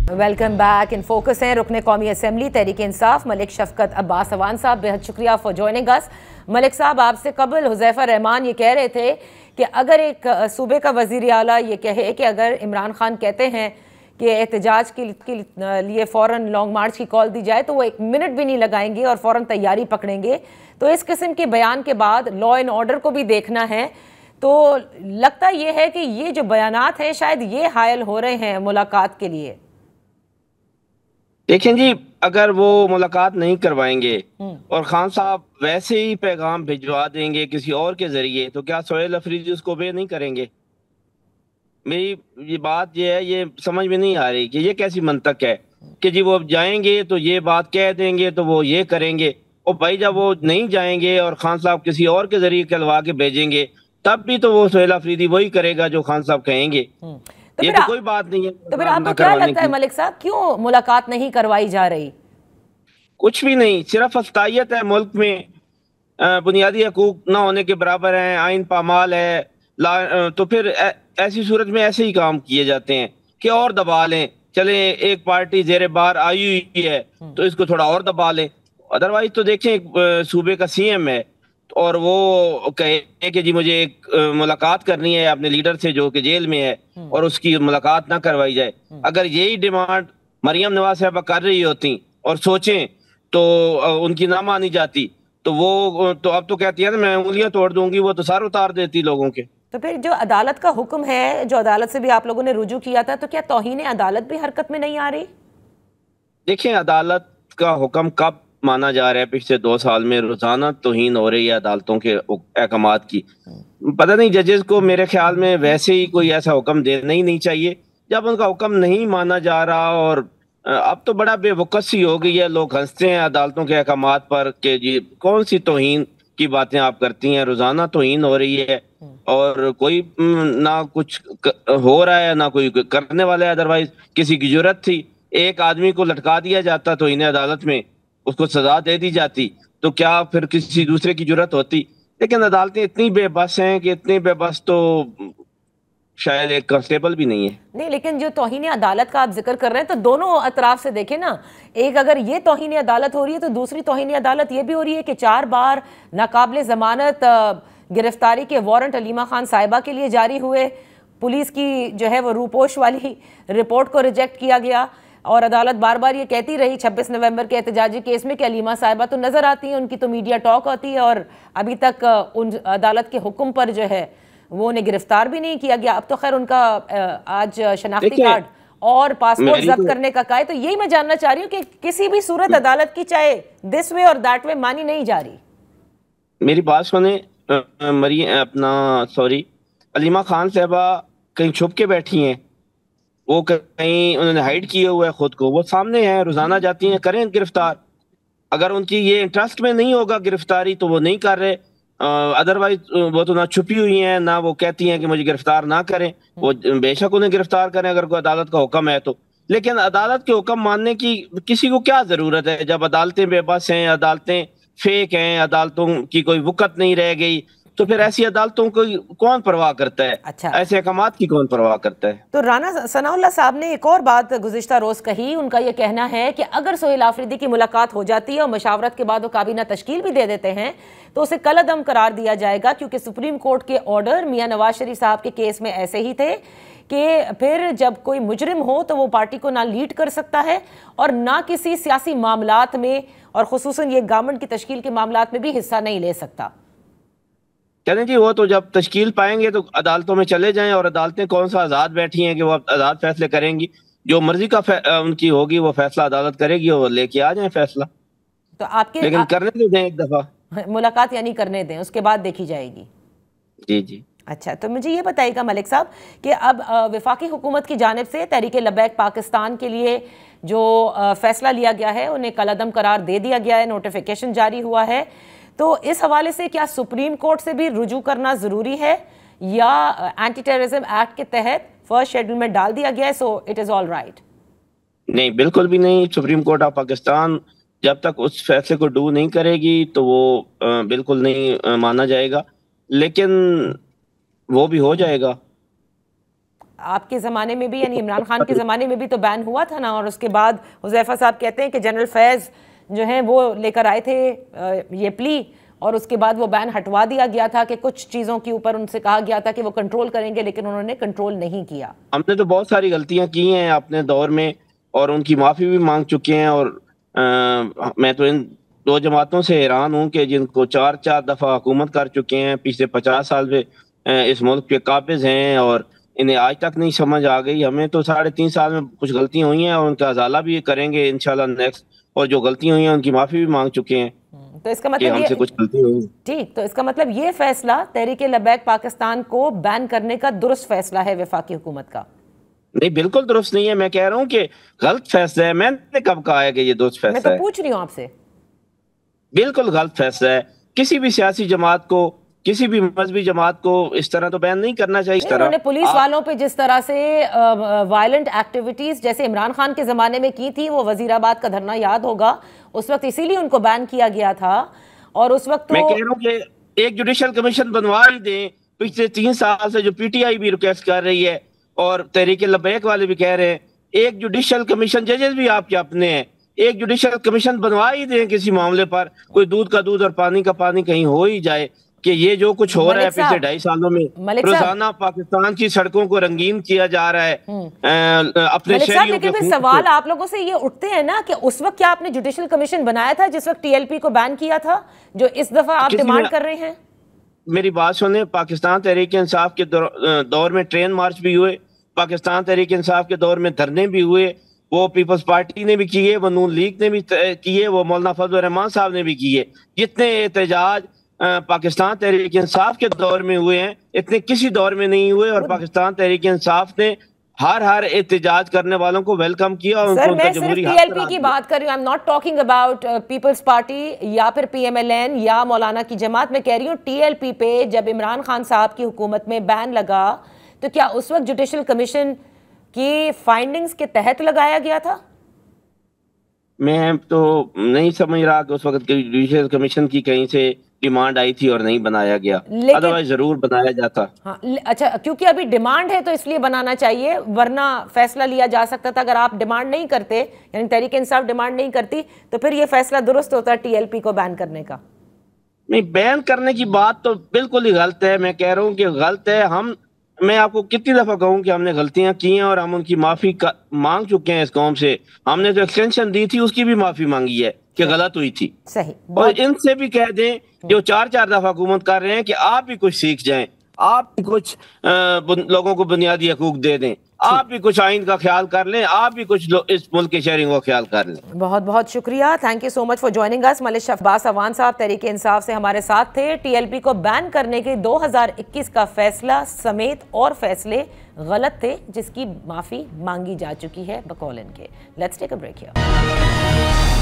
Welcome back. In focus हैं रुकने कौमी असम्बली तहरीक इंसाफ मलिक शफकत अब्बास अवान साहब। बेहद शुक्रिया फॉर जॉइनिंग अस। मलिक साहब, आपसे कबल हुज़ैफ़ा रहमान ये कह रहे थे कि अगर एक सूबे का वज़ीर आला ये कहे कि अगर इमरान खान कहते हैं कि एहतजाज के लिए फ़ौरन लॉन्ग मार्च की कॉल दी जाए तो वो 1 मिनट भी नहीं लगाएंगे और फ़ौरन तैयारी पकड़ेंगे, तो इस किस्म के बयान के बाद लॉ एंड ऑर्डर को भी देखना है। तो लगता ये है कि ये जो बयानात हैं शायद ये हायल हो रहे हैं मुलाकात के लिए। देखें जी, अगर वो मुलाकात नहीं करवाएंगे और खान साहब वैसे ही पैगाम भिजवा देंगे किसी और के जरिए, तो क्या सोहेल अफरीदी उसको ओबे नहीं करेंगे? मेरी ये बात ये है, ये समझ में नहीं आ रही कि ये कैसी मंतक है कि जी वो अब जाएंगे तो ये बात कह देंगे तो वो ये करेंगे, और भाई जब वो नहीं जाएंगे और खान साहब किसी और के जरिए कहलवा के भेजेंगे तब भी तो वो सोहेल अफरीदी वही करेगा जो खान साहब कहेंगे। तो ये तो कोई बात नहीं है। तो फिर आपको क्या लगता है मलिक साहब, क्यों मुलाकात नहीं करवाई जा रही? कुछ भी नहीं, सिर्फ अफ्ताहियत है मुल्क में। बुनियादी हकूक ना होने के बराबर हैं, आइन पामाल है। तो फिर ऐसी सूरत में ऐसे ही काम किए जाते हैं कि और दबा लें। चले एक पार्टी जेरे बार आई हुई है तो इसको थोड़ा और दबा लें। अदरवाइज तो देखें, एक सूबे का सीएम है और वो कहे कि जी मुझे एक मुलाकात करनी है अपने लीडर से जो कि जेल में है, और उसकी मुलाकात ना करवाई जाए। अगर यही डिमांड मरियम नवाज साहबा कर रही होती और सोचें तो उनकी ना मानी जाती, तो वो तो अब तो कहती है ना मैं उंगलियां तोड़ दूंगी, वो तो सर उतार देती लोगों के। तो फिर जो अदालत का हुक्म है, जो अदालत से भी आप लोगों ने रुजू किया था, तो क्या तौहीन अदालत भी हरकत में नहीं आ रही? देखिए, अदालत का हुक्म कब माना जा रहा है? पिछले 2 साल में रोजाना तौहीन हो रही है अदालतों के अहकामात की। पता नहीं, जजेस को मेरे ख्याल में वैसे ही कोई ऐसा हुक्म देना ही नहीं चाहिए जब उनका हुक्म नहीं माना जा रहा। और अब तो बड़ा बेवकूफ़ी हो गई है, लोग हंसते हैं अदालतों के अहकामात पर कि जी कौन सी तौहीन की बातें आप करती हैं, रोजाना तौहीन हो रही है और कोई ना कुछ हो रहा है ना कोई करने वाला है। अदरवाइज किसी की जरूरत थी, एक आदमी को लटका दिया जाता तो इन्हें अदालत में उसको सजा दे दी जाती, तो क्या फिर किसी दूसरे की जरूरत होती? लेकिन अदालतें इतनी बेबस हैं कि इतनी बेबस तो शायद एक कांस्टेबल भी नहीं है। नहीं, लेकिन जो तौहीन अदालत का आप जिक्र कर रहे हैं तो दोनों अतराफ से देखें ना। एक अगर ये तौहीन अदालत हो रही है तो दूसरी तौहीन अदालत ये भी हो रही है कि 4 बार नाकाबिले जमानत गिरफ्तारी के वारंट अलीमा खान साहिबा के लिए जारी हुए। पुलिस की जो है वो रूपोश वाली रिपोर्ट को रिजेक्ट किया गया और अदालत बार बार ये कहती रही 26 नवंबर के एहतजाजी केस में कि अलीमा साहिबा तो नजर आती हैं, उनकी तो मीडिया टॉक होती है, और अभी तक उन अदालत के हुक्म पर जो है वो उन्हें गिरफ्तार भी नहीं किया गया। अब तो खैर उनका आज शनाख्ती कार्ड और पासपोर्ट जब्त करने का कहा है। तो यही मैं जानना चाह रही हूँ कि किसी भी सूरत अदालत की चाहे दिस वे और दैट वे मानी नहीं जा रही। मेरी बात सुने, अलीमा खान साहबा कहीं छुप के बैठी हैं, वो कहीं उन्होंने हाइड किए हुआ है खुद को, वो सामने है, रोजाना जाती हैं, करें गिरफ्तार। अगर उनकी ये इंटरेस्ट में नहीं होगा गिरफ्तारी तो वो नहीं कर रहे। अदरवाइज वो तो ना छुपी हुई हैं ना वो कहती हैं कि मुझे गिरफ्तार ना करें। वो बेशक उन्हें गिरफ्तार करें अगर कोई अदालत का हुक्म है तो, लेकिन अदालत के हुक्म मानने की किसी को क्या जरूरत है जब अदालतें बेबस हैं, अदालतें फेक हैं, अदालतों की कोई वक़्त नहीं रह गई, तो फिर ऐसी अदालतों को कौन परवाह करता है? अच्छा, ऐसे अहकामात की कौन परवाह करता है? तो राना सनाउल्लाह साहब ने एक और बात गुज़िश्ता रोज कही। उनका यह कहना है कि अगर सोहेल आफरीदी की मुलाकात हो जाती है और मशावरत के बाद वो काबीना तश्कील भी दे देते हैं तो उसे कलअदम करार दिया जाएगा, क्योंकि सुप्रीम कोर्ट के ऑर्डर मियां नवाज शरीफ साहब के केस में ऐसे ही थे कि फिर जब कोई मुजरिम हो तो वो पार्टी को ना लीड कर सकता है और ना किसी सियासी मामलात में, और खुसूसन ये गवर्नमेंट की तश्कील के मामलात में भी हिस्सा नहीं ले सकता। चलें जी, वो तो जब तश्कील पाएंगे तो अदालतों में चले जाएं, और अदालतें कौन सा आज़ाद बैठी हैं कि वो आज़ाद फैसले करेंगी? जो मर्जी का उनकी होगी वो फैसला अदालत करेगी और लेके आ जाएं फैसला। तो आपके लेकिन करने तो दें एक दफा मुलाकात, यानी करने दें, उसके बाद देखी जाएगी। जी जी। अच्छा, तो मुझे ये बताइएगा मलिक साहब कि अब वफाकी हुकूमत की जानिब से तहरीक लब्बैक पाकिस्तान के लिए जो फैसला लिया गया है उन्हें कलअदम करार दे दिया गया है, नोटिफिकेशन जारी हुआ है। तो इस हवाले से क्या सुप्रीम कोर्ट से भी रुजू करना ज़रूरी है या एंटी टेररिज्म एक्ट के तहत फर्स्ट शेड्यूल में डाल दिया गया है, so it is all right? नहीं, बिल्कुल भी नहीं। सुप्रीम कोर्ट ऑफ पाकिस्तान जब तक उस फैसले को डू नहीं करेगी तो वो बिल्कुल नहीं माना जाएगा, लेकिन वो भी हो जाएगा। آپ کے زمانے میں بھی یعنی عمران خان کے زمانے میں بھی تو بین ہوا تھا نا، اور اس کے بعد حذیفہ صاحب کہتے ہیں کہ جنرل فیض جو ہیں وہ لے کر آئے تھے یہ پلی، اور اس کے بعد وہ بین ہٹوا دیا گیا تھا کہ کچھ چیزوں کے اوپر ان سے کہا گیا تھا کہ وہ کنٹرول کریں گے، لیکن انہوں نے کنٹرول نہیں کیا۔ ہم نے تو بہت ساری غلطیاں کی ہیں اپنے دور میں اور ان کی معافی بھی مانگ چکے ہیں، اور میں تو ان دو جماعتوں سے حیران ہوں کہ جن کو 4 دفعہ حکومت کر چکے ہیں، پچھلے 50 سال سے اس ملک کے قابض ہیں، اور انہیں آج تک نہیں سمجھ آ گئی۔ ہمیں تو 3.5 سال میں کچھ غلطیاں ہوئی ہیں اور ان کا ازالہ بھی کریں گے انشاءاللہ نیکسٹ، اور جو غلطیاں ہوئی ہیں ان کی معافی بھی مانگ چکے ہیں تو اس کا کہ مطلب ہم سے کچھ غلطی ہوئی۔ ٹھیک، تو اس کا مطلب یہ فیصلہ تحریک لبیک پاکستان کو بین کرنے کا درست فیصلہ ہے وفاقی حکومت کا؟ نہیں، بالکل درست نہیں ہے۔ میں کہہ رہا ہوں کہ غلط فیصلہ ہے۔ میں نے کب کہا ہے کہ یہ درست میں فیصلہ تو ہے؟ پوچھ رہی ہوں آپ سے۔ بالکل غلط فیصلہ ہے۔ کسی بھی سیاسی جماعت کو، کسی بھی مذہبی جماعت کو اس طرح تو بین نہیں کرنا چاہیے۔ اس طرح انہوں نے پولیس والوں پہ جس طرح سے وائلنٹ ایکٹیویٹیز جیسے عمران خان کے زمانے میں کی تھی، وہ وزیر آباد کا دھرنا یاد ہوگا، اس وقت اسی لیے ان کو بین کیا گیا تھا، اور اس وقت میں کہہ رہا ہوں کہ ایک جوڈیشل کمیشن بنوا ہی دیں۔ پچھلے 3 سال سے جو پی ٹی آئی بھی ریکویسٹ کر رہی ہے اور تحریک لبیک والے بھی کہہ رہے ہیں، ایک جوڈیشل کمیشن، ججز بھی آپ کے اپنے ہیں، ایک جوڈیشل کمیشن بنوا ہی دیں کسی معاملے پر، کوئی دودھ کا دودھ اور پانی کا پانی کہیں ہو ہی جائے کہ یہ جو کچھ ہو رہا ہے پچھلے 2.5 سالوں میں، روزانہ پاکستان کی سڑکوں کو رنگین کیا جا رہا ہے اپنے شہریوں کے لیکن پھر سوال آپ لوگوں سے یہ اٹھتے ہیں نا کہ اس وقت کیا آپ نے جوڈیشل کمیشن بنایا تھا جس وقت ٹی ایل پی کو بین کیا تھا، جو اس دفعہ آپ ڈیمانڈ کر رہے ہیں؟ میری بات سنیں، پاکستان تحریک انصاف کے دور میں ٹرین مارچ بھی ہوئے، پاکستان تحریک انصاف کے دور میں دھرنے بھی ہوئے، وہ پیپلز پارٹی نے بھی کیے، وہ نون لیگ نے بھی کیے، وہ مولانا فضل الرحمان صاحب نے بھی کیے۔ جتنے احتجاج پاکستان تحریک انصاف کے دور میں ہوئے ہیں اتنے کسی دور میں نہیں ہوئے، اور پاکستان تحریک انصاف نے ہر احتجاج کرنے والوں کو ویلکم کیا اور سر میں صرف ٹی ایل پی کی بات کر رہی ہوں، I'm not talking about Peoples Party یا پھر پی ایم ایل این یا مولانا کی جماعت، میں کہہ رہی ہوں ٹی ایل پی پہ جب عمران خان صاحب کی حکومت میں بین لگا تو کیا اس وقت جوڈیشل کمیشن کی فائنڈنگز کے تحت لگایا گیا تھا؟ میں تو نہیں سمجھ رہا کہ اس وقت جوڈیشل کمیشن کی کہیں سے ڈیمانڈ آئی تھی اور نہیں بنایا گیا، ادروائز ضرور بنایا جاتا۔ اچھا، کیونکہ ابھی ڈیمانڈ ہے تو اس لیے بنانا چاہیے، ورنہ فیصلہ لیا جا سکتا تھا۔ اگر آپ ڈیمانڈ نہیں کرتے، یعنی تحریک انصاف ڈیمانڈ نہیں کرتی، تو پھر یہ فیصلہ درست ہوتا ٹی ایل پی کو بین کرنے کا۔ نہیں، بین کرنے کی بات تو بالکل ہی غلط ہے۔ میں کہہ رہا ہوں کہ غلط ہے۔ میں آپ کو کتنی دفعہ کہوں کہ ہم نے غلطیاں کی ہیں اور ہم ان کی معافی مانگ چکے ہیں اس قوم سے۔ ہم نے جو ایکسٹینشن دی تھی اس کی بھی معافی مانگی ہے کہ غلط ہوئی تھی، اور ان سے بھی کہہ دیں جو 4 دفعہ حکومت کر رہے ہیں کہ آپ بھی کچھ سیکھ جائیں، آپ بھی کچھ لوگوں کو بنیادی حقوق دے دیں، آپ بھی کچھ آئین کا خیال کر لیں، آپ بھی کچھ اس ملک کے شہریوں کا خیال کر لیں۔ بہت بہت شکریہ، thank you so much for joining اس۔ ملک شہباز اعوان صاحب تحریک انصاف سے ہمارے ساتھ تھے۔ ٹی ایل پی کو بین کرنے کے 2021 کا فیصلہ سمیت اور فیصلے غلط تھے، جس کی معافی مانگی جا چکی ہے بقول ان کے۔ Let's take a break hair.